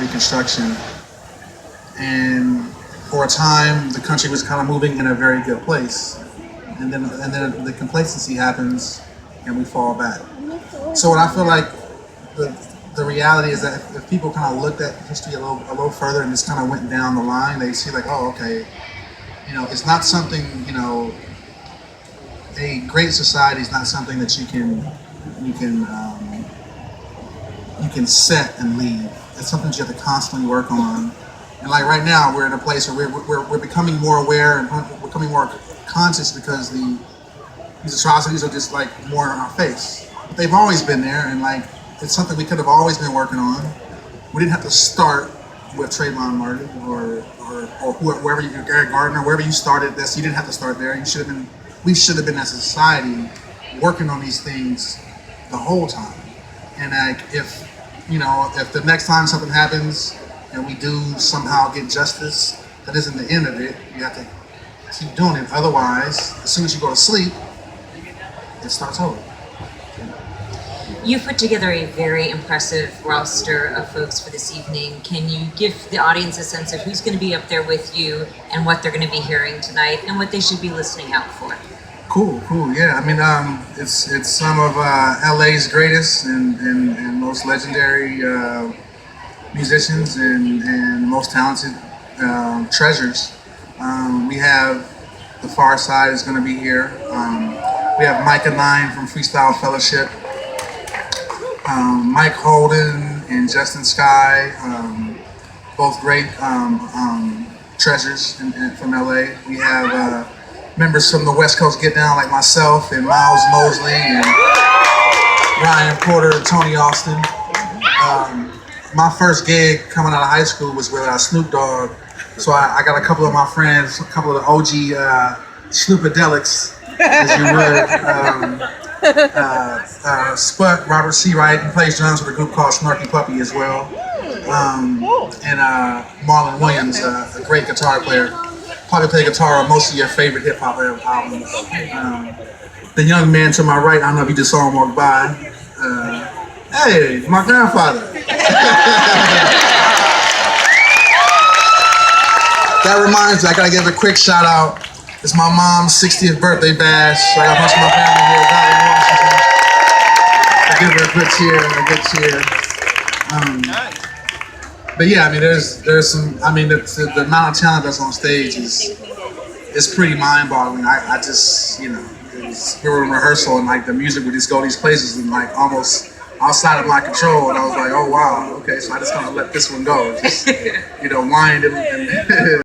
Reconstruction, and for a time the country was kind of moving in a very good place, and then the complacency happens, and we fall back. So what I feel like the reality is that if people kind of looked at history a little further and just kind of went down the line, they see like, oh, okay, it's not something, a great society is not something that you can set and leave. It's something that you have to constantly work on. And like right now, we're in a place where we're becoming more aware and we're becoming more conscious because these atrocities are just like more in our face. But they've always been there, and like it's something we could have always been working on. We didn't have to start with Trayvon Martin or wherever Eric Gardner, wherever you started this. You didn't have to start there. We should have been as a society working on these things the whole time. And like if the next time something happens and we do somehow get justice, that isn't the end of it. You have to keep doing it. Otherwise, as soon as you go to sleep, it starts over. You've put together a very impressive roster of folks for this evening. Can you give the audience a sense of who's going to be up there with you and what they're going to be hearing tonight and what they should be listening out for? Cool. Yeah, I mean, it's some of LA's greatest and most legendary musicians and most talented treasures. We have The Far Side is going to be here. We have Micah 9 from Freestyle Fellowship. Mike Holden and Justin Sky, both great treasures from LA. We have members from the West Coast Get Down like myself and Miles Mosley and Ryan Porter and Tony Austin. My first gig coming out of high school was with Snoop Dogg, so I got a couple of my friends, a couple of the OG Snoopadelics, as you would. Sput, Robert C. Wright, he plays drums with a group called Snarky Puppy as well. And Marlon Williams, a great guitar player. Probably play guitar on most of your favorite hip hop albums. The young man to my right, I don't know if you just saw him walk by. Hey, my grandfather. That reminds me, I gotta give a quick shout out. It's my mom's 60th birthday bash. So I got a bunch of my family here, Valley, Washington. I give her a good cheer. But yeah, I mean, there's some. I mean, the amount of talent that's on stage is pretty mind-boggling. I just, we were in rehearsal and like the music would just go these places and like almost outside of my control, and I was like, oh wow, okay, so I just kind of let this one go, just wind and